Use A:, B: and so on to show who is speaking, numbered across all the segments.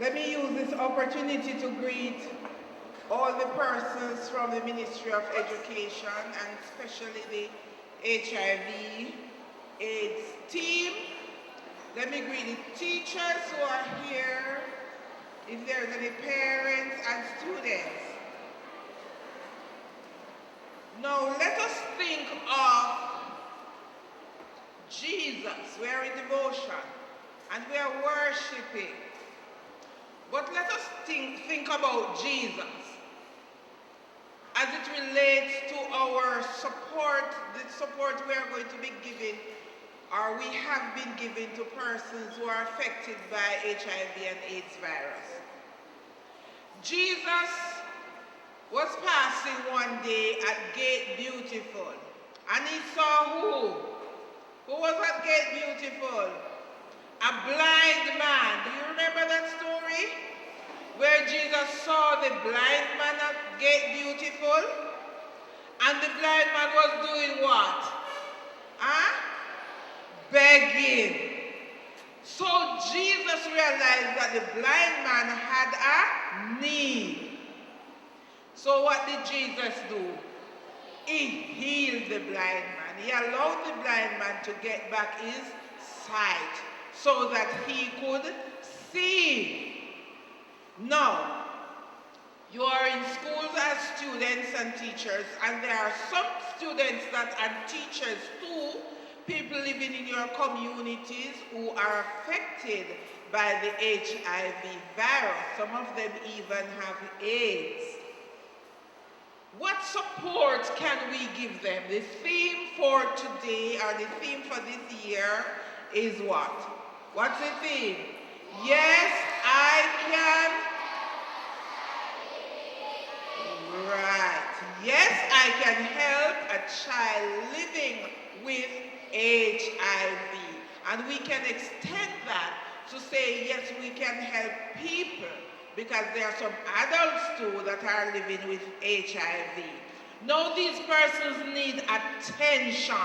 A: Let me use this opportunity to greet all the persons from the Ministry of Education and especially the HIV AIDS team. Let me greet the teachers who are here, if there's any parents and students. Now let us think of Jesus. We are in devotion and we are worshiping. But let us think about Jesus as it relates to our support, the support we are going to be giving or we have been giving to persons who are affected by HIV and AIDS virus. Jesus was passing one day at Gate Beautiful and he saw who? Who was at Gate Beautiful? A blind man. Do you remember that story? Where Jesus saw the blind man at Gate Beautiful? And the blind man was doing what? Begging. So Jesus realized that the blind man had a need. So what did Jesus do? He healed the blind man. He allowed the blind man to get back his sight so that he could see. Now, you are in schools as students and teachers, and there are some students and teachers too, people living in your communities who are affected by the HIV virus. Some of them even have AIDS. What support can we give them? The theme for today, or the theme for this year, is what? What's the theme? Yes, I can. Right. Yes, I can help a child living with HIV. And we can extend that to say, yes, we can help people, because there are some adults too that are living with HIV. Now these persons need attention.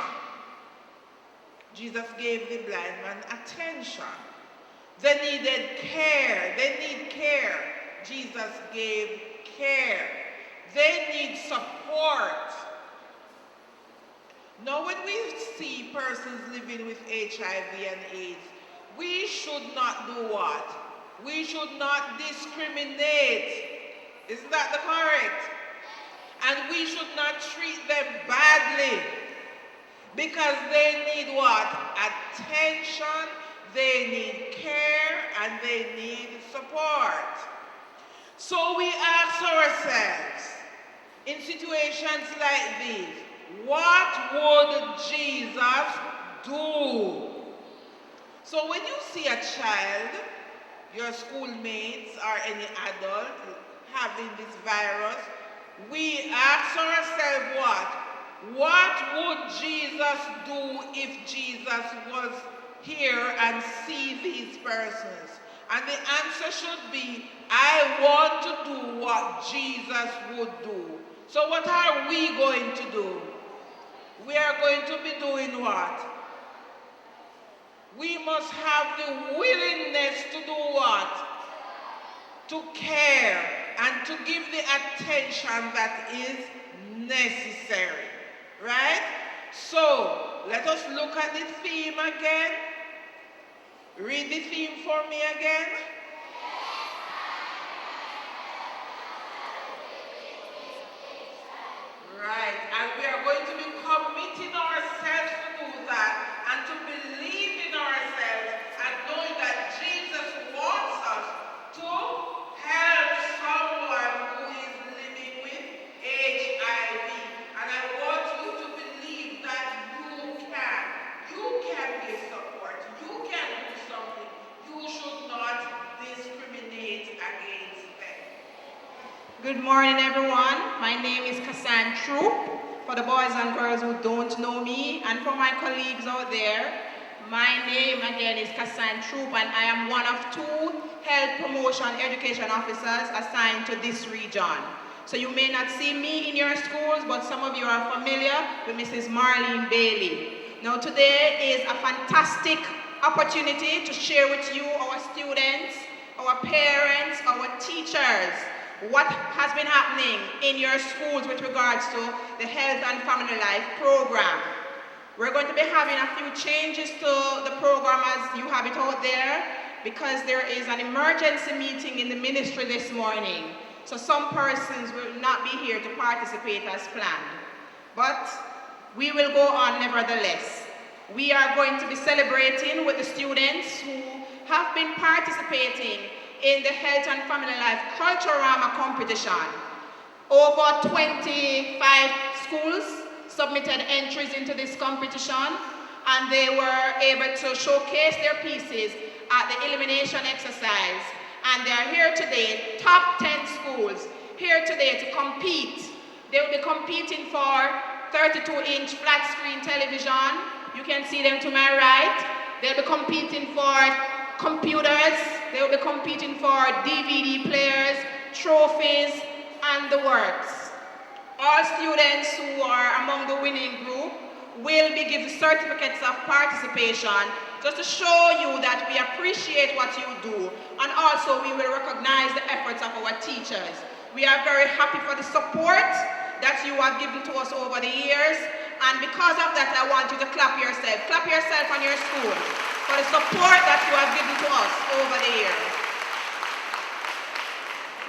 A: Jesus gave the blind man attention. They needed care. They need care. Jesus gave care. They need support. Now when we see persons living with HIV and AIDS, we should not do what? We should not discriminate. Isn't that the correct? And we should not treat them badly, because they need what? Attention, they need care, and they need support. So we ask ourselves, in situations like these, what would Jesus do? So when you see a child, your schoolmates or any adult having this virus, we ask ourselves what? What would Jesus do if Jesus was here and see these persons? And the answer should be, I want to do what Jesus would do. So what are we going to do? We are going to be doing what? We must have the willingness to do what? To care and to give the attention that is necessary. Right? So, let us look at the theme again. Read the theme for me again. Right, and we are going to be committing ourselves to do that and to believe in ourselves and knowing that Jesus wants us to help someone who is living with HIV. And I want you to believe that you can give support, you can do something. You should not discriminate against them.
B: Good morning, everyone. My name is Kassan Troop. For the boys and girls who don't know me, and for my colleagues out there, my name again is Kassan Troop, and I am one of 2 health promotion education officers assigned to this region. So you may not see me in your schools, but some of you are familiar with Mrs. Marlene Bailey. Now today is a fantastic opportunity to share with you, our students, our parents, our teachers, what has been happening in your schools with regards to the Health and Family Life program. We're going to be having a few changes to the program as you have it out there because there is an emergency meeting in the ministry this morning. So some persons will not be here to participate as planned. But we will go on nevertheless. We are going to be celebrating with the students who have been participating in the Health and Family Life Culturama Competition. Over 25 schools submitted entries into this competition, and they were able to showcase their pieces at the elimination exercise. And they are here today, top 10 schools, here today to compete. They will be competing for 32-inch flat screen television. You can see them to my right. They'll be competing for computers. They will be competing for DVD players, trophies, and the works. All students who are among the winning group will be given certificates of participation just to show you that we appreciate what you do, and also we will recognize the efforts of our teachers. We are very happy for the support that you have given to us over the years, and because of that I want you to clap yourself. Clap yourself on your school for the support that you have given to us over the years.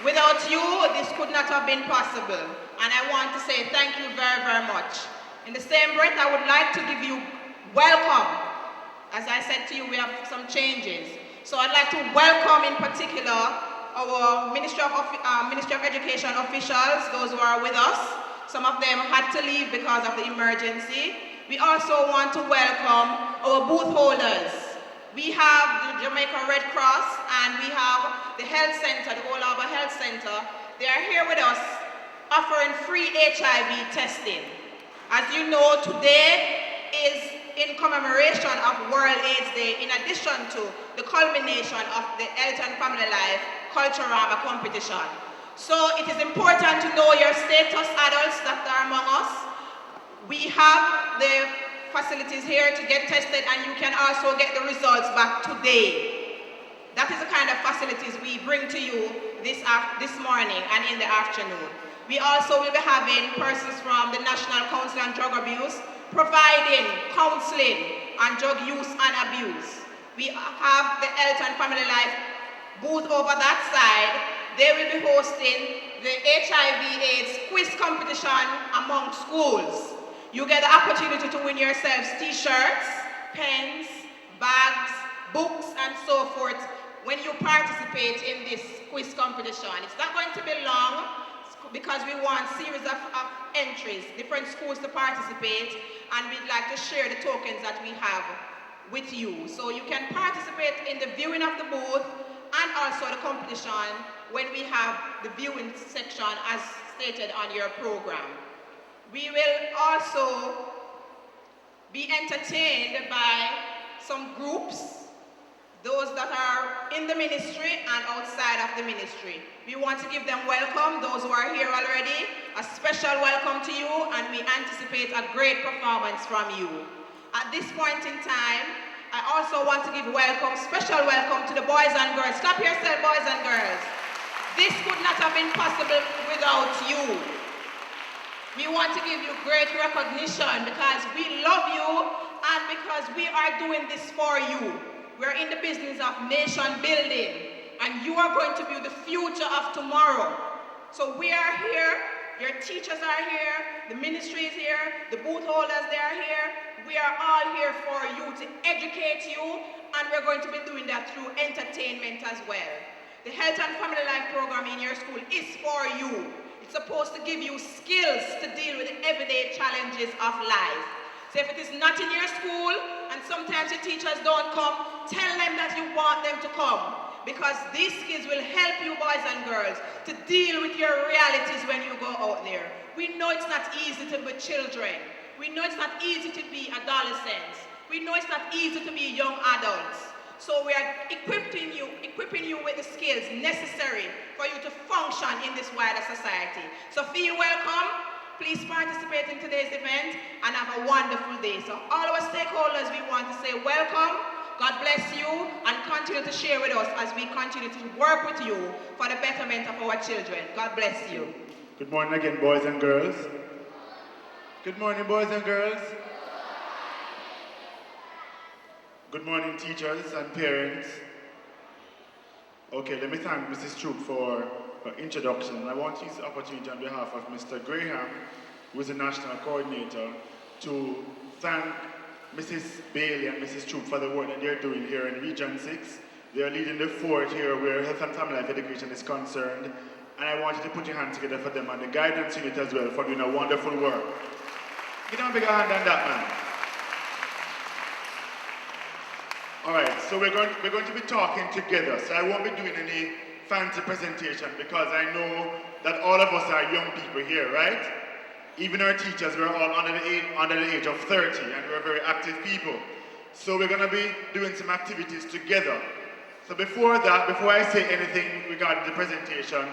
B: Without you, this could not have been possible, and I want to say thank you very, very much. In the same breath, I would like to give you welcome. As I said to you, we have some changes. So I'd like to welcome in particular our Ministry of Education officials, those who are with us. Some of them had to leave because of the emergency. We also want to welcome our booth holders. We have the Jamaica Red Cross and we have the Health Center, the Old Harbour Health Center. They are here with us offering free HIV testing. As you know, today is in commemoration of World AIDS Day, in addition to the culmination of the Health and Family Life Culturama Competition. So it is important to know your status, adults that are among us. We have the facilities here to get tested, and you can also get the results back today. That is the kind of facilities we bring to you this morning and in the afternoon. We also will be having persons from the National Council on Drug Abuse providing counseling on drug use and abuse. We have the Health and Family Life booth over that side. They will be hosting the HIV/AIDS quiz competition among schools. You get the opportunity to win yourselves t-shirts, pens, bags, books, and so forth when you participate in this quiz competition. It's not going to be long because we want a series of entries, different schools to participate, and we'd like to share the tokens that we have with you. So you can participate in the viewing of the booth and also the competition when we have the viewing section as stated on your program. We will also be entertained by some groups, those that are in the ministry and outside of the ministry. We want to give them welcome, those who are here already, a special welcome to you, and we anticipate a great performance from you. At this point in time, I also want to give special welcome to the boys and girls. Clap yourself, boys and girls. This could not have been possible without you. We want to give you great recognition because we love you and because we are doing this for you. We're in the business of nation building, and you are going to be the future of tomorrow. So we are here, your teachers are here, the ministry is here, the booth holders, they are here. We are all here for you to educate you, and we're going to be doing that through entertainment as well. The Health and Family Life program in your school is for you. It's supposed to give you skills to deal with the everyday challenges of life. So if it is not in your school, and sometimes your teachers don't come, tell them that you want them to come. Because these skills will help you, boys and girls, to deal with your realities when you go out there. We know it's not easy to be children. We know it's not easy to be adolescents. We know it's not easy to be young adults. So we are equipping you with the skills necessary for you to function in this wider society. So feel welcome. Please participate in today's event and have a wonderful day. So all our stakeholders, we want to say welcome God bless you, and continue to share with us as we continue to work with you for the betterment of our children. God bless you.
C: Good morning again, boys and girls. Good morning, boys and girls. Good morning, teachers and parents. Okay, let me thank Mrs. Troop for her introduction. I want to use the opportunity on behalf of Mr. Graham, who is the national coordinator, to thank Mrs. Bailey and Mrs. Troop for the work that they're doing here in Region 6. They are leading the fort here where health and family life education is concerned. And I want you to put your hands together for them and the guidance unit as well for doing a wonderful work. Give them a bigger hand than that, man. All right, so we're going to be talking together. So I won't be doing any fancy presentation because I know that all of us are young people here, right? Even our teachers, we're all under the age of 30 and we're very active people. So we're going to be doing some activities together. So before I say anything regarding the presentation,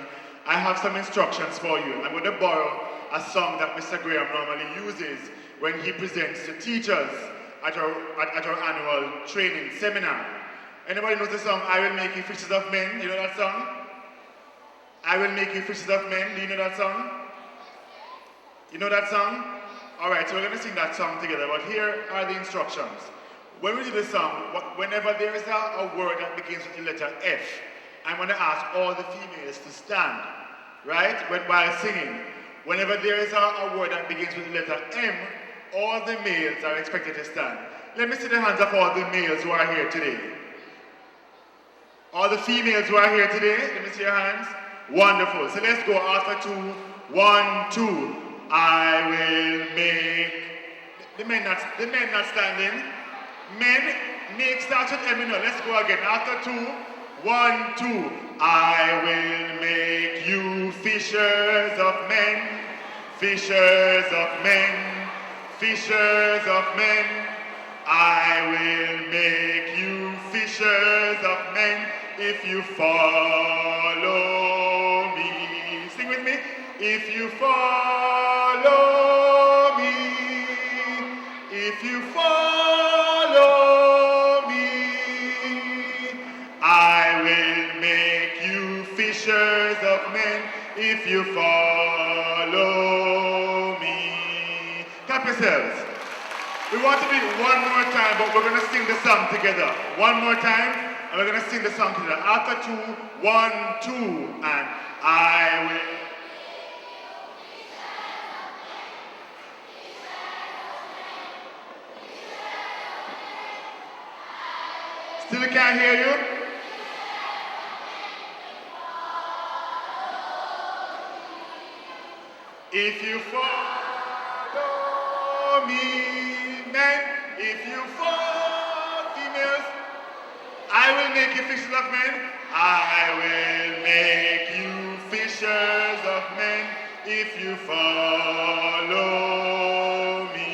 C: I have some instructions for you. I'm going to borrow a song that Mr. Graham normally uses when he presents to teachers at our annual training seminar. Anybody knows the song, I Will Make You Fishers of Men? You know that song? I Will Make You Fishers of Men. Do you know that song? You know that song? All right, so we're going to sing that song together, but here are the instructions. When we do the song, whenever there is a word that begins with the letter F, I'm going to ask all the females to stand, right, while singing. Whenever there is a word that begins with the letter M, all the males are expected to stand. Let me see the hands of all the males who are here today. All the females who are here today, let me see your hands. Wonderful. So let's go after 2, 1, 2. I will make, the men not standing. Men, make starts with M, let's go again. After 2, 1, 2. I will make you fishers of men, fishers of men, fishers of men. I will make you fishers of men if you follow me. Sing with me. If you follow me, if you follow me, I will make you fishers of men if you follow me. Clap yourselves. We want to do it one more time, but we're going to sing the song together. One more time, and we're going to sing the song together. After 2, 1, 2, and I will. Still can't hear you? If you follow me, men, if you follow females, I will make you fishers of men. I will make you fishers of men if you follow me.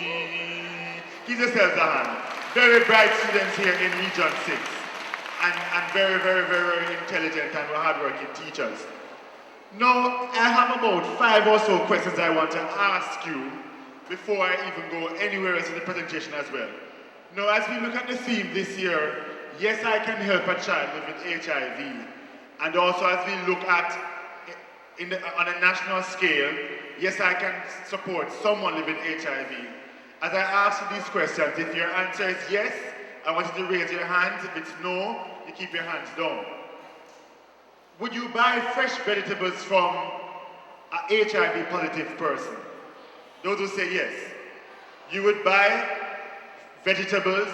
C: Give yourselves a hand. Very bright students here in Region 6 and very, very, very, very intelligent and hardworking teachers. Now, I have about 5 or so questions I want to ask you before I even go anywhere else in the presentation as well. Now, as we look at the theme this year, yes, I can help a child live with HIV. And also as we look at, on a national scale, yes, I can support someone living with HIV. As I ask you these questions, if your answer is yes, I want you to raise your hands. If it's no, you keep your hands down. Would you buy fresh vegetables from an HIV positive person? Those who say yes. You would buy vegetables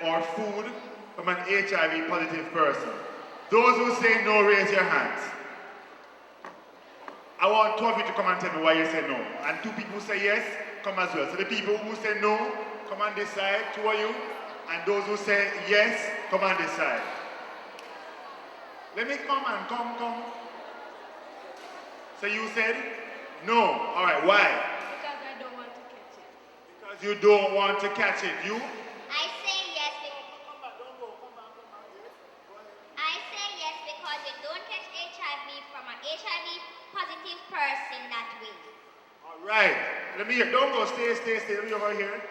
C: or food from an HIV positive person. Those who say no, raise your hands. I want 2 of you to come and tell me why you say no. And 2 people who say yes, come as well. So the people who say no, come on this side, 2 of you. And those who say yes, come on this side. Let me come. So you said no. All right, why?
D: Because I don't want to catch it.
C: Because you don't want to catch it. You?
D: I say yes because I say yes because you don't catch HIV from an HIV positive person that way.
C: All right. Let me hear. Don't go. Stay. Let me over here.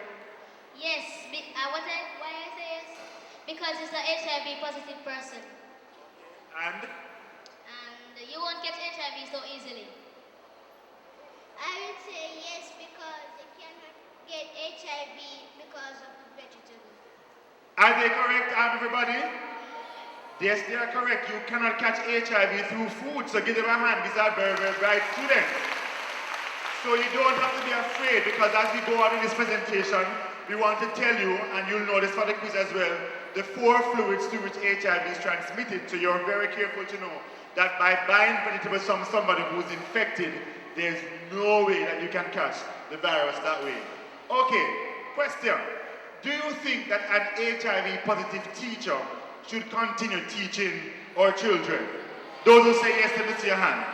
D: Yes, why I say yes? Because it's an HIV positive person.
C: And
D: And you won't get HIV so easily. I would say yes because you cannot get HIV because of the vegetable.
C: are they correct, everybody? Yes, they are correct. You cannot catch HIV through food, so give them a hand. These are very, very bright students. So you don't have to be afraid, because as we go on in this presentation, we want to tell you, and you'll know this for the quiz as well, the 4 fluids through which HIV is transmitted. So you're very careful to know that by buying vegetables from somebody who's infected, there's no way that you can catch the virus that way. Okay, question. Do you think that an HIV positive teacher should continue teaching our children? Those who say yes, let me see your hand.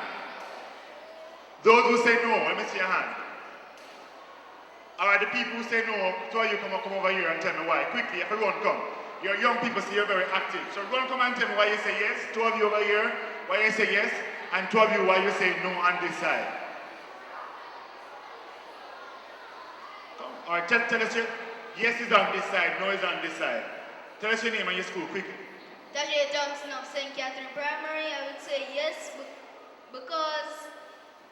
C: Those who say no, let me see your hand. All right, the people who say no, two of you come over here and tell me why. Quickly, everyone come. You're young people, so you're very active. So run, come and tell me why you say yes. 2 of you over here, why you say yes. And 2 of you, why you say no on this side. Come. All right, tell us your yes is on this side, no is on this side. Tell us your name and your school, quickly.
D: Tajay Johnson of St. Catherine Primary, I would say yes because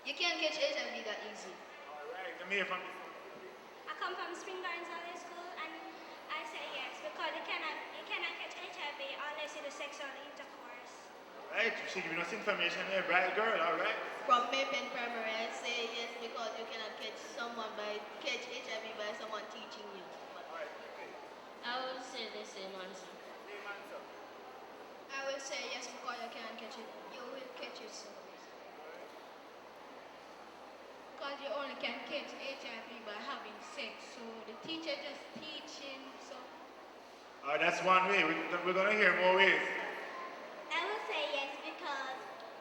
D: you can't catch HIV that easy.
C: All right, let me hear from you.
D: I come from Spring Gardens High School and I say yes because you cannot catch HIV unless you do sexual intercourse.
C: All right, she's giving us information here, bright girl, all right.
E: From Maypen Primary, I say yes because you cannot catch HIV by someone teaching you.
C: All right, okay.
D: I would say the same answer.
C: Same answer.
E: I will say yes because you cannot catch it. You will catch it.
F: Because you only can catch HIV by having sex, so the teacher just teaching, so.
C: That's one way. We're going to hear more ways.
D: I will say yes because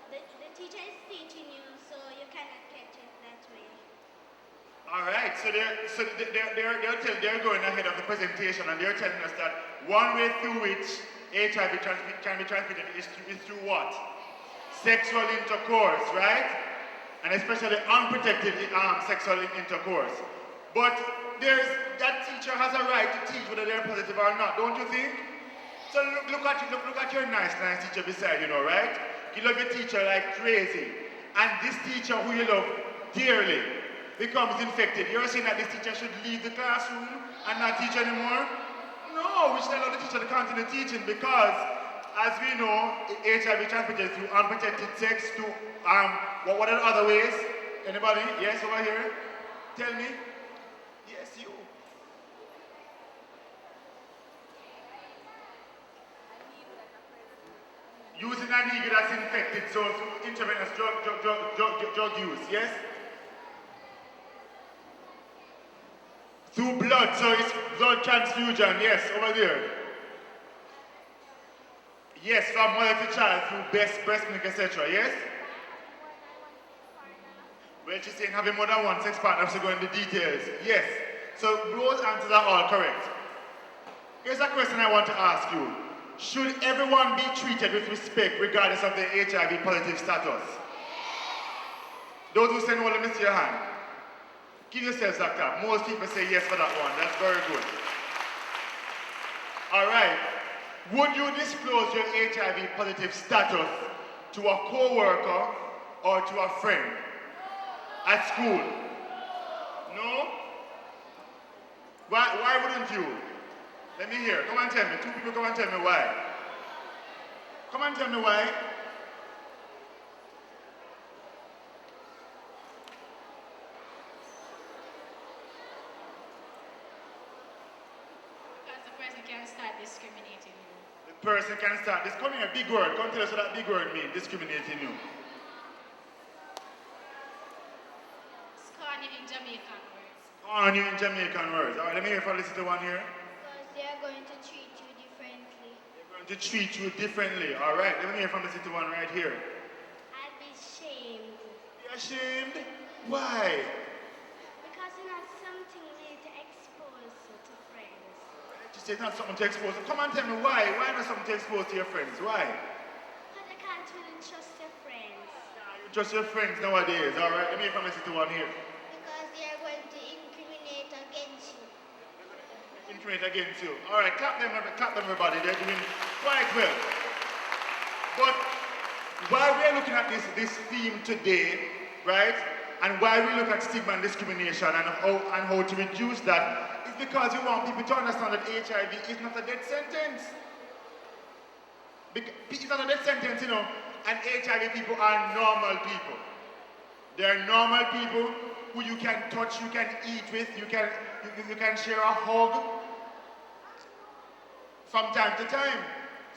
D: the teacher is teaching you so you cannot catch it that way.
C: All right, so they're going ahead of the presentation, and they're telling us that one way through which HIV can be transmitted is through what? Sexual intercourse, right? And especially unprotected sexual intercourse. But that teacher has a right to teach whether they're positive or not, don't you think? So look at your nice teacher beside you, right? You love your teacher like crazy, and this teacher who you love dearly becomes infected. You're saying that this teacher should leave the classroom and not teach anymore? No, we should allow the teacher to continue teaching because, as we know, HIV transmitted through unprotected sex, to what are the other ways? Anybody? Yes, over here? Tell me. Yes, you. Using an needle that's infected, so through intravenous drug use, yes? Through blood, so it's blood transfusion, yes, over there. Yes, from mother to child through breast milk, etc., yes? Well, she's saying having more than one sex partner, so go into details. Yes. So those answers are all correct. Here's a question I want to ask you. Should everyone be treated with respect regardless of their HIV positive status? Those who say no, let me see your hand. Give yourselves that clap. Most people say yes for that one. That's very good. All right. Would you disclose your HIV positive status to a co-worker or to a friend at school? No? Why wouldn't you? Let me hear. Come and tell me. 2 people come and tell me why. Come and tell me why.
F: Because the person can start discriminating you.
C: The person can start this. Come here, big word. Come tell us what that big word means, discriminating you.
F: Scorn you in Jamaican words.
C: On you in Jamaican words. All right, let me hear from this little one here.
D: Because they are going to treat you differently.
C: They're going to treat you differently. All right, let me hear from this little one right here.
D: I'd be ashamed.
C: Be ashamed? Why?
D: Because it's not something really to expose to friends.
C: Just say it's not something to expose. Come and tell me why. Why not something to expose to your friends? Why?
D: Because I can't really trust your friends.
C: You trust your friends nowadays. All right, let me hear from this little one here.
D: Because they are going to incriminate against you.
C: informate against you. All right, clap them everybody. They're doing quite well. But while we're looking at this theme today, right, and why we look at stigma and discrimination and how to reduce that, is because we want people to understand that HIV is not a death sentence. It's not a death sentence, you know, and HIV people are normal people. They are normal people who you can touch, you can eat with, you can share a hug from time to time.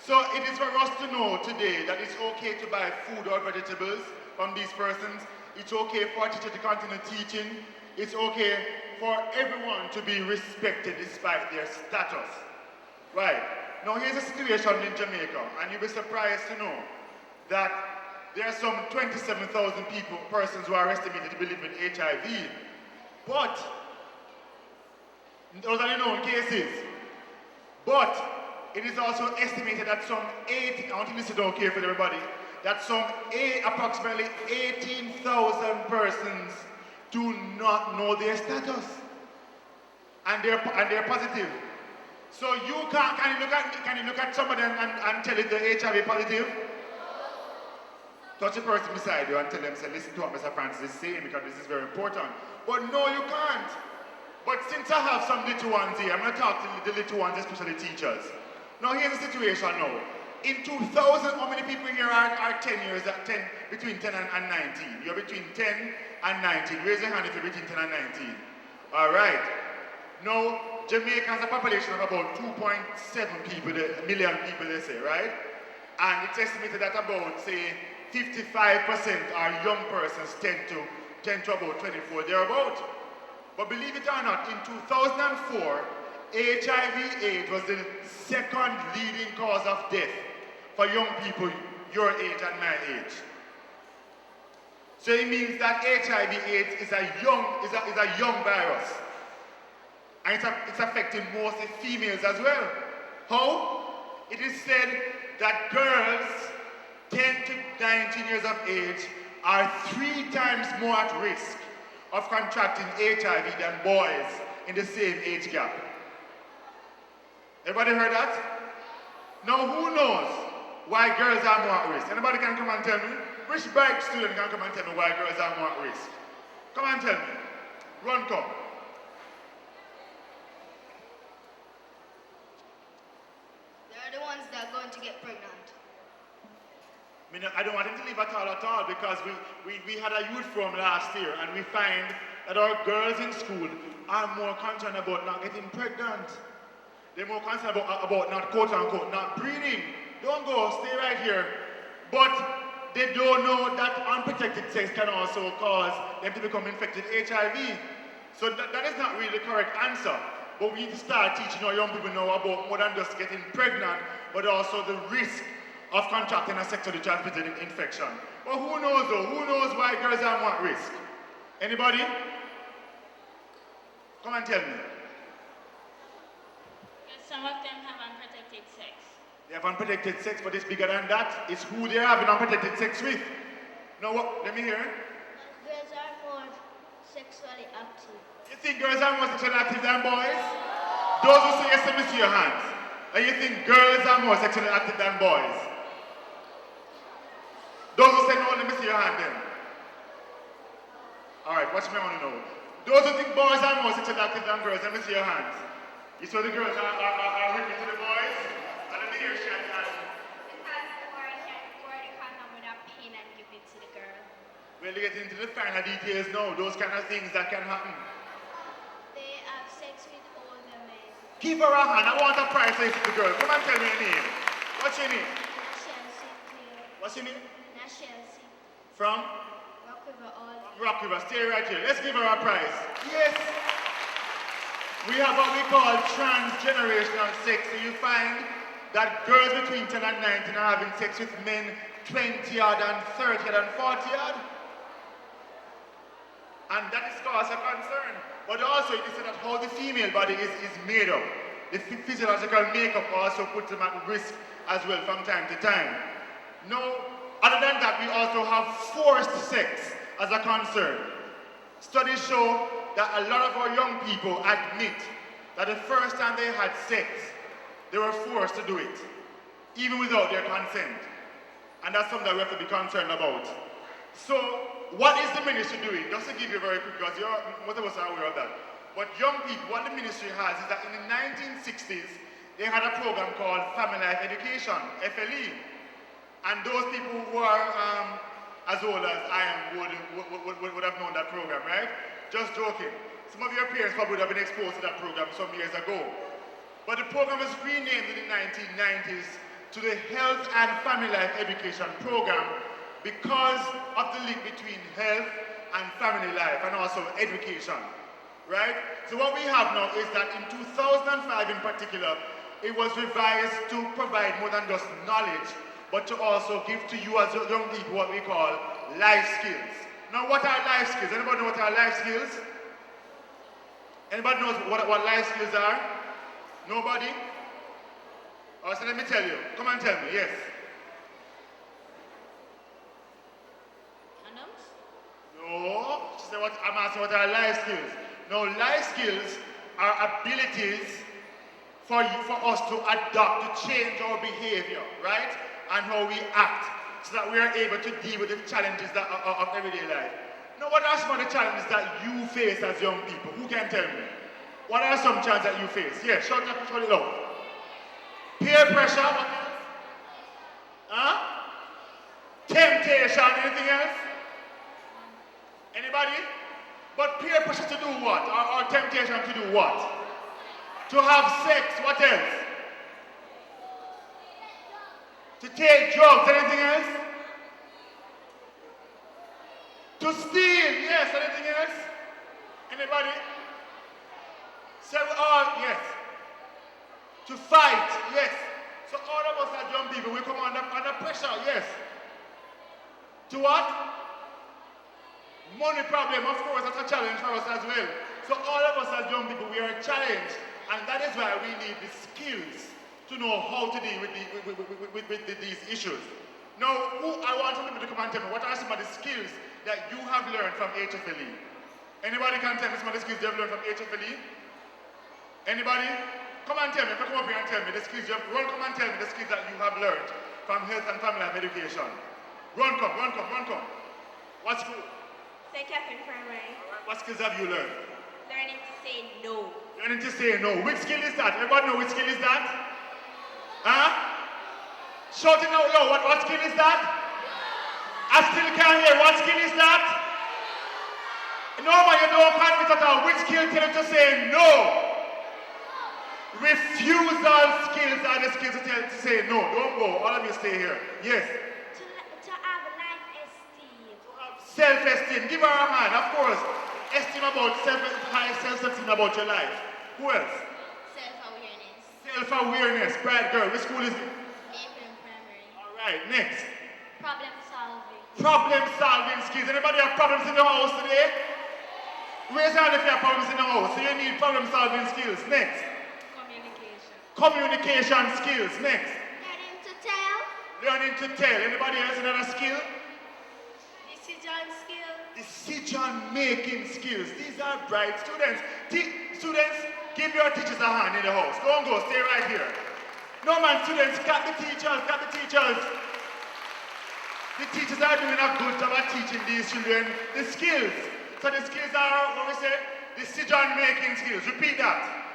C: So it is for us to know today that it's okay to buy food or vegetables from these persons. It's okay for a teacher to continue teaching. It's okay for everyone to be respected despite their status. Right. Now here's a situation in Jamaica, and you'll be surprised to know that there are some 27,000 persons who are estimated to be living with HIV. But those are the known cases. But it is also estimated that I want to listen down carefully everybody, that approximately 18,000 persons do not know their status. And they're positive. So can you look at somebody and tell it they're HIV positive? Touch the person beside you and tell them, say, listen to what Mr. Francis is saying because this is very important. But no, you can't. But since I have some little ones here, I'm going to talk to the little ones, especially teachers. Now here's the situation now. In 2000, how many people here are 10 years, between 10 and 19? You're between 10 and 19. Raise your hand if you're between 10 and 19. All right. Now, Jamaica has a population of about 2.7 million people, they say, right? And it's estimated that about, say, 55% are young persons, 10 to about 24, thereabout. But believe it or not, in 2004, HIV/AIDS was the second leading cause of death for young people your age and my age. So it means that HIV/AIDS is a young virus. And it's affecting mostly females as well. How? It is said that girls 10 to 19 years of age are 3 times more at risk of contracting HIV than boys in the same age gap. Everybody heard that? Now who knows why girls are more at risk? Anybody can come and tell me? Which bright student can come and tell me why girls are more at risk? Come and tell me. Run, come.
E: They're the ones that are going to get pregnant.
C: I don't want him to leave at all because we had a youth forum last year and we find that our girls in school are more concerned about not getting pregnant. They're more concerned about not quote unquote not breeding. Don't go, stay right here. But they don't know that unprotected sex can also cause them to become infected with HIV. So that is not really the correct answer. But we need to start teaching our young people now about more than just getting pregnant, but also the risk of contracting a sexually transmitted infection. But who knows though? Who knows why girls are more at risk? Anybody? Come and tell me.
G: Yes, some of them have unprotected sex.
C: They have unprotected sex, but it's bigger than that. It's who they're having unprotected sex with. Now what? Let me hear.
D: Girls are more sexually active.
C: You think girls are more sexually active than boys? Those who say yes, let me see your hands. And you think girls are more sexually active than boys? Those who say no, let me see your hand then. Alright, watch me, I want to know. Those who think boys are more sexually active than girls, let me see your hands. You saw the girls are whipping to the boys? And let me hear your hand.
G: Because the boy can wear the condom with a pin and give it to the girl.
C: We're getting into the finer details now, those kind of things that can happen.
D: They have sex with older men.
C: Give her a hand, I want a prize for the girl. Come and tell me your name. What's your name?
D: Chelsea Clear.
C: What's your name?
D: Chelsea.
C: From?
D: Rock River all.
C: Rock River, stay right here. Let's give her a prize. Yes. We have what we call transgenerational sex. So you find that girls between 10 and 19 are having sex with men 20 odd and 30 odd and 40 odd. And that is cause a concern. But also it is said that how the female body is made up. The physiological makeup also puts them at risk as well from time to time. No, other than that, we also have forced sex as a concern. Studies show that a lot of our young people admit that the first time they had sex, they were forced to do it, even without their consent. And that's something that we have to be concerned about. So, what is the ministry doing? Just to give you a very quick, because most of us are aware of that. But young people, what the ministry has is that in the 1960s, they had a program called Family Life Education, Hfle. And those people who are as old as I am would have known that program, right? Just joking. Some of your parents probably would have been exposed to that program some years ago. But the program was renamed in the 1990s to the Health and Family Life Education Program because of the link between health and family life and also education, right? So what we have now is that in 2005 in particular, it was revised to provide more than just knowledge, but to also give to you as young people what we call life skills. Now what are life skills? Anybody know what are life skills? Anybody knows what life skills are? Nobody? Oh, so let me tell you. Come and tell me, yes.
E: Condoms?
C: No. She said, I'm asking what are life skills. No, life skills are abilities for us to adopt, to change our behavior, right? And how we act, so that we are able to deal with the challenges of everyday life. Now, what are some of the challenges that you face as young people? Who can tell me? What are some challenges that you face? Yeah, shout it out. Peer pressure, what else? Huh? Temptation, anything else? Anybody? But peer pressure to do what? Or temptation to do what? To have sex, what else? To take drugs, anything else? To steal, yes, anything else? Anybody? Say, yes. To fight, yes. So all of us as young people, we come under pressure, yes. To what? Money problem, of course, that's a challenge for us as well. So all of us as young people, we are challenged, and that is why we need the skills to know how to deal with these issues. Now, I want some people to come and tell me, what are some of the skills that you have learned from Hfle? Anybody can tell me some of the skills you have learned from Hfle? Anybody? Come and tell me, come up here and tell me the skills you have, come and tell me the skills that you have learned from health and family life education. Run come. What school?
G: St. Catherine Primary.
C: What skills have you learned?
G: Learning to say no.
C: Learning to say no. Which skill is that? Everybody know which skill is that? Huh? Shout it out loud. What skill is that? I still can't hear. What skill is that? No, man, you don't confidence at all. Which skill tell you to say no? Refusal skills are the skills to say no. Don't go. All of you stay here. Yes.
G: To have life esteem.
C: Self-esteem. Give her a hand. Of course. Esteem about high self-esteem about your life. Who else?
E: Self-awareness.
C: Self-awareness. Bright girl. Which school is it?
E: Hfle Primary.
C: All right. Next.
G: Problem solving.
C: Problem-solving skills. Anybody have problems in the house today? Raise your hand if you have problems in the house. So you need problem-solving skills. Next. Communication skills. Next.
D: Learning to tell.
C: Learning to tell. Anybody else another skill?
G: Decision skills.
C: Decision-making skills. These are bright students. Students, give your teachers a hand in the house. Don't go. Stay right here. No, man, students, clap the teachers. Clap the teachers. The teachers are doing a good job at teaching these children the skills. So the skills are, what we say, decision-making skills. Repeat that.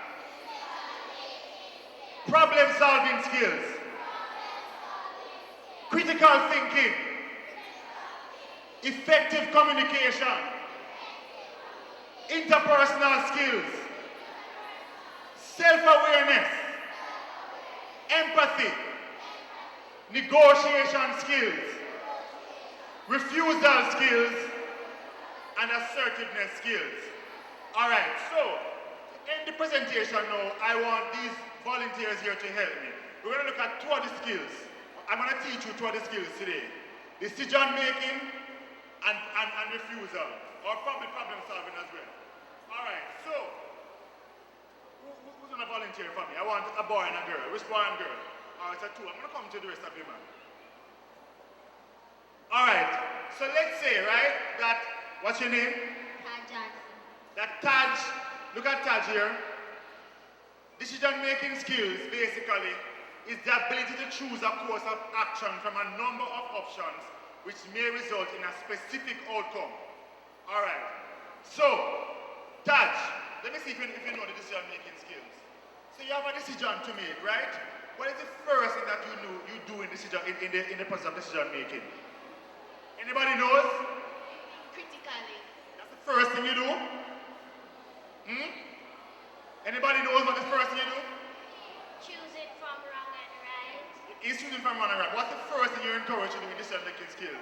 C: Problem-solving skills. Critical thinking. Effective communication. Interpersonal skills. Self-awareness. Empathy. Negotiation skills. Refusal skills. And assertiveness skills. Alright, so to end the presentation now, I want these volunteers here to help me. We're going to look at two of the skills. I'm going to teach you two of the skills today. Decision making and refusal. Or probably problem solving as well. Alright, so who's going to volunteer for me? I want a boy and a girl. Which boy and girl? Alright, so two. I'm going to come to the rest of you, man. Alright, so let's say, right, that, what's your name?
E: Tad Johnson.
C: That Taj, look at Taj here. Decision-making skills, basically, is the ability to choose a course of action from a number of options which may result in a specific outcome. All right. So, Taj, let me see if you know the decision-making skills. So you have a decision to make, right? What is the first thing that you do in the process of decision-making? Anybody knows?
E: Critically.
C: That's the first thing you do? Anybody knows what the first thing you do?
G: Choosing from wrong and right.
C: Is choosing from wrong and right. What's the first thing you're encouraged to do in decision-making skills?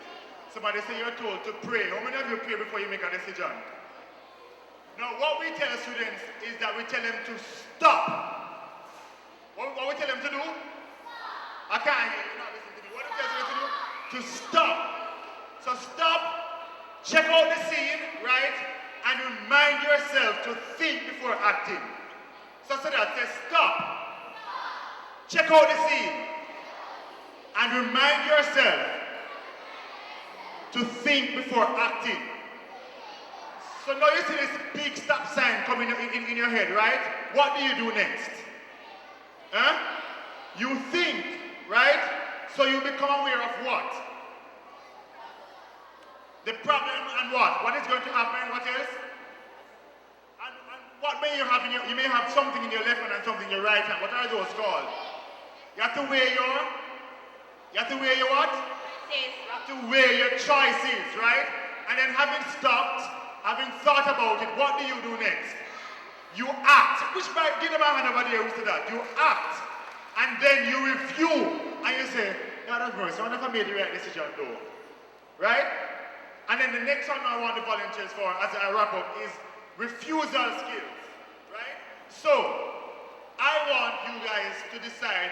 C: Somebody say you're told to pray. How many of you pray before you make a decision? Now, what we tell students is that we tell them to stop. What we tell them to do? I can't hear you, not listening to me. What do we tell them to do? To stop. So stop, check out the scene, right? And remind yourself to think before acting. So say that, say stop. Check out the scene. And remind yourself to think before acting. So now you see this big stop sign coming in your head, right? What do you do next? You think, right? So you become aware of what? The problem and what? What is going to happen? What else? And what may you have you may have something in your left hand and something in your right hand. What are those called? You have to weigh your what? You have to weigh your choices, right? And then having stopped, having thought about it, what do you do next? You act. Which might give them a hand over there who said that. You act. And then you review. And you say, God have mercy, I wonder if I made the right decision though. Right? And then the next one I want the volunteers for as I wrap up is refusal skills. Right? So, I want you guys to decide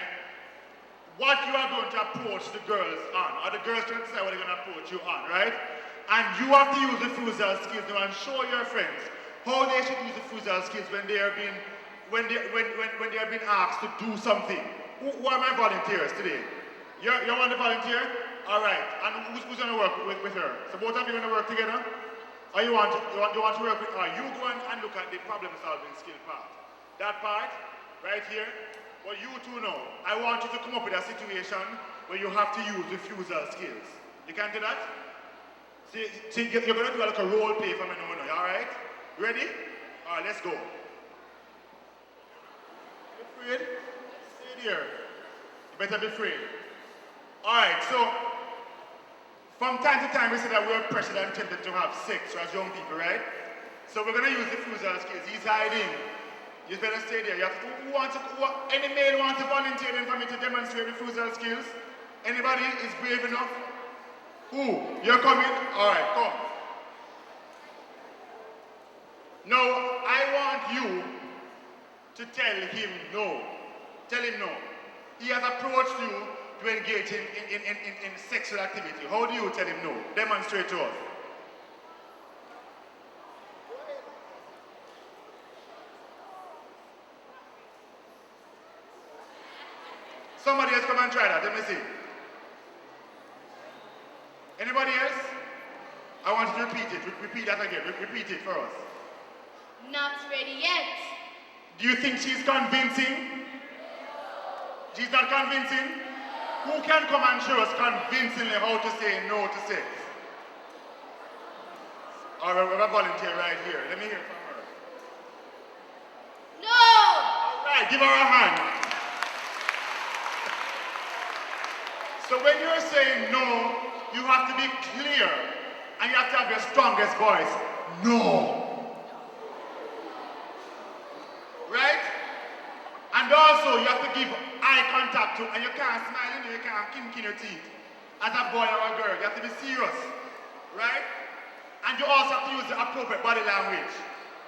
C: what you are going to approach the girls on, or the girls can decide what they're going to approach you on, right? And you have to use the refusal skills now and show your friends how they should use the refusal skills when they are being asked to do something. Who are my volunteers today? You want to volunteer? All right. And who's going to work with her? So both of you going to work together? Or you want to work with her? You go and look at the problem-solving skill part. That part, right here. Well, you two know, I want you to come up with a situation where you have to use refusal skills. You can do that? See you're going to do like a role play for me now, all right? Ready? All right, let's go. You afraid? Stay there. You better be afraid. All right, so from time to time we say that we're pressured and tempted to have sex as young people, right? So we're going to use refusal skills. He's hiding. You better stay there. You have to, any male wants to volunteer then for me to demonstrate refusal skills? Anybody is brave enough? Who? You're coming? All right, come. Now, I want you to tell him no. Tell him no. He has approached you to engage in sexual activity. How do you tell him no? Demonstrate to us. Somebody else come and try that. Let me see. Anybody else? I want you to repeat it. Repeat that again. Repeat it for us.
E: Not ready yet.
C: Do you think she's convincing? She's not convincing? Who can come and show us convincingly how to say no to sex? All right, we have a volunteer right here. Let me hear from her.
E: No!
C: All right, give her a hand. So when you're saying no, you have to be clear and you have to have your strongest voice. No. Right? And also you have to give eye contact to, and you can't smile, you can't kink in your teeth. As a boy or a girl, you have to be serious. Right? And you also have to use the appropriate body language.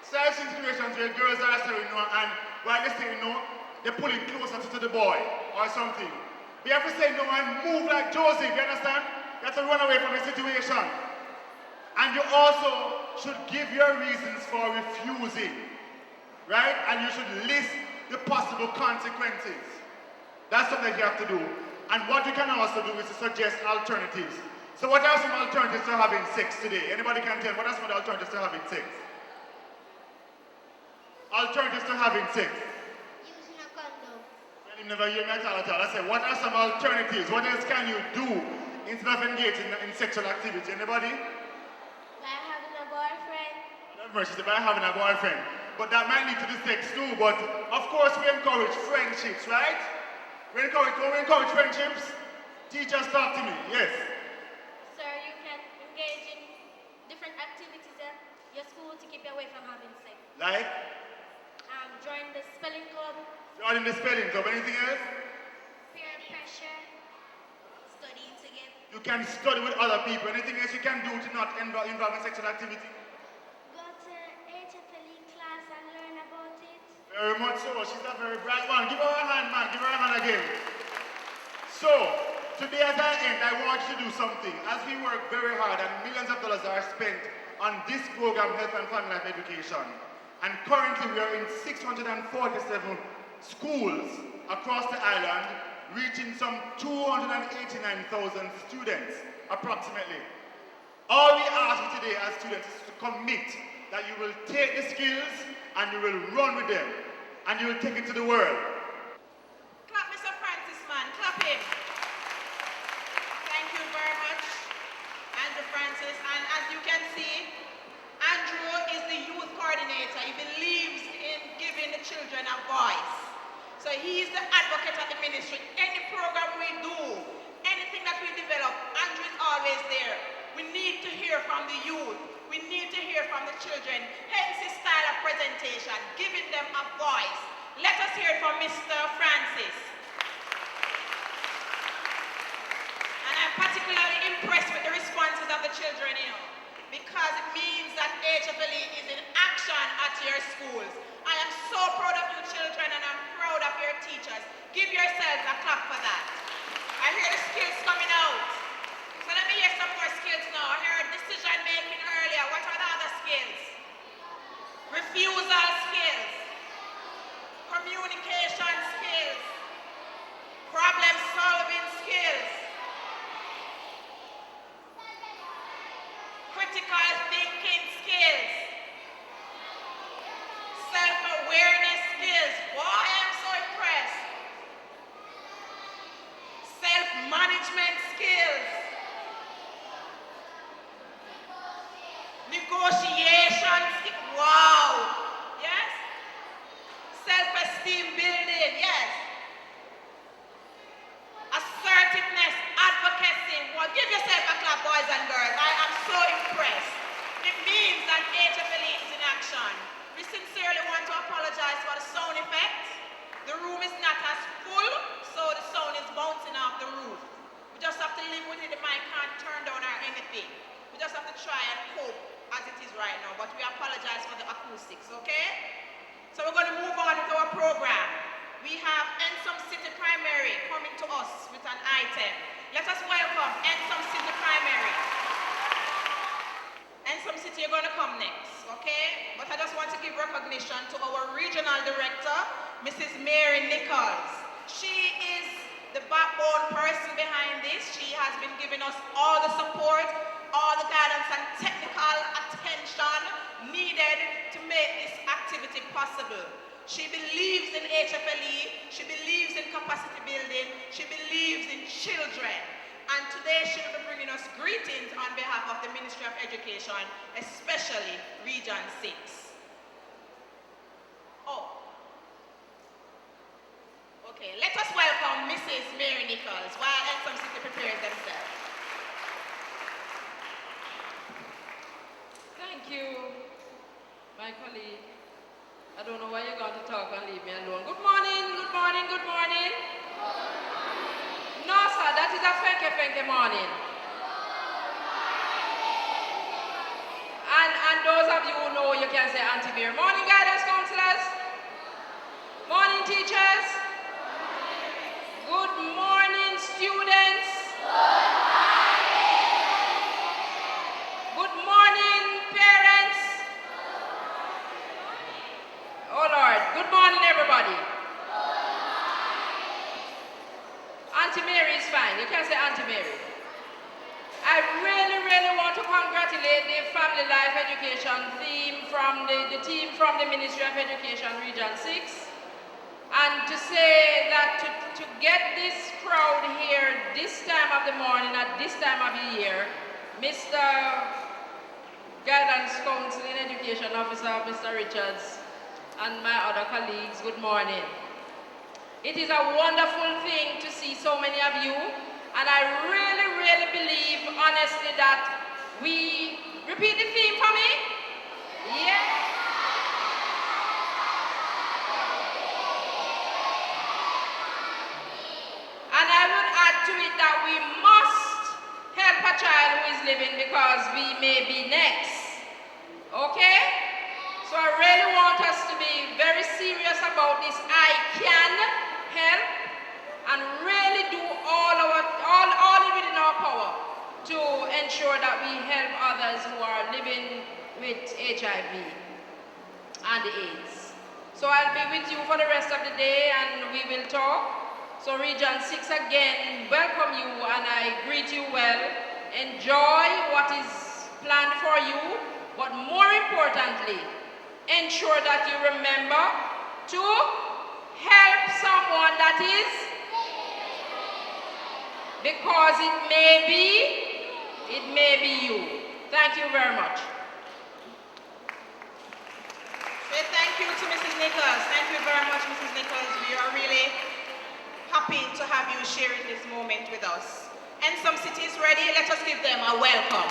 C: So I've seen situations where girls are saying no, and while they're saying no, they're pulling closer to the boy or something. You have to say no and move like Joseph, you understand? You have to run away from the situation. And you also should give your reasons for refusing, right? And you should list the possible consequences. That's something you have to do. And what you can also do is to suggest alternatives. So what are some alternatives to having sex today? Anybody can tell what are some of the alternatives to having sex? Alternatives to having sex.
D: Using
C: never hear me at all. I said, what are some alternatives? What else can you do instead of engaging in sexual activity? Anybody?
D: By having a boyfriend.
C: Not mercy, by having a boyfriend. But that might lead to the sex too. But of course we encourage friendships, right? When we encourage friendships, teachers talk to me, yes.
D: Sir, you can engage in different activities at your school to keep you away from having sex.
C: Like?
D: Join the spelling club.
C: Join the spelling club. Anything else?
D: Peer pressure.
E: Studying together.
C: You can study with other people. Anything else you can do to not involve in sexual activity?
D: Go to Hfle class and learn about it.
C: Very much so. She's a very bright one. Give her a hand, man. Give her a hand again. So, today as I end, I want you to do something. As we work very hard and millions of dollars are spent on this program, Health and Family Life Education, and currently we are in 647 schools across the island, reaching some 289,000 students, approximately. All we ask you today as students is to commit that you will take the skills and you will run with them, and you will take it to the world.
B: Clap Mr. Francis, man. Clap him. Thank you very much, Andrew Francis. And as you can see, Andrew is the youth coordinator. He believes in giving the children a voice. So he is the advocate of the ministry. Any program we do, anything that we develop, Andrew is always there. We need to hear from the youth. We need to hear from the children. Hence his style of presentation, giving them a voice. Let us hear it from Mr. Francis. And I'm particularly impressed with the responses of the children, because it means that Hfle is in action at your schools. I am so proud of you children, and I'm proud of your teachers. Give yourselves a clap for that. I hear the skills coming out. So let me hear some more skills now. I heard decision making earlier. What are the other skills? Refusal skills. Communication skills. Problem solving skills. Critical thinking skills. Self-awareness skills. Boy, I am so impressed. Self-management skills. Negotiation skills. Wow. Yes? Self-esteem building. Yes. Assertiveness, advocacy. Well, give yourself a clap, boys and girls. I am so impressed. It means that Hfle is in action. We sincerely want to apologize for the sound effect. The room is not as full, so the sound is bouncing off the roof. We just have to live with it. The mic can't turn down or anything. We just have to try and cope as it is right now, but we apologize for the acoustics, okay? So we're going to move on with our program. We have Ensom City Primary coming to us with an item. Let us welcome Ensom City Primary. Ensom City, you're going to come next, okay? But I just want to give recognition to our regional director, Mrs. Mary Nichols. She is the backbone person behind this. She has been giving us all the support, all the guidance and technical attention needed to make this activity possible. She believes in Hfle, she believes in capacity building, she believes in children. And today she'll be bringing us greetings on behalf of the Ministry of Education, especially Region 6. Oh. Okay, let us welcome Mrs. Mary Nichols while Ensom City prepares themselves.
H: Thank you, my colleague. I don't know why you're going to talk and leave me alone. Good morning, good morning, good morning. No, sir, that is a fenke morning. And those of you who know, you can say Auntie Beer. Morning, guidance counselors. Morning, teachers. Good morning, students. Good morning, parents. Oh Lord, good morning everybody. Auntie Mary is fine, you can say Auntie Mary. I really want to congratulate the Family Life Education team from the team from the Ministry of Education Region 6 and to say that to get this crowd here this time of the morning at this time of the year, Mr. Guidance Counseling Education Officer, Mr. Richards, and my other colleagues, good morning. It is a wonderful thing to see so many of you, and I really, really believe, honestly, that we repeat the theme for me? Yeah. And I would add to it that we must help a child who is living because we may be next. Okay? So I really want us to be very serious about this. I can help and really do all within our power to ensure that we help others who are living with HIV and AIDS. So I'll be with you for the rest of the day and we will talk. So Region 6 again, welcome you and I greet you well. Enjoy what is planned for you, but more importantly, ensure that you remember to help someone that is, because it may be you. Thank you very much.
B: Say thank you to Mrs. Nichols. Thank you very much, Mrs. Nichols. We are really happy to have you sharing this moment with us. And some cities ready, let us give them a welcome.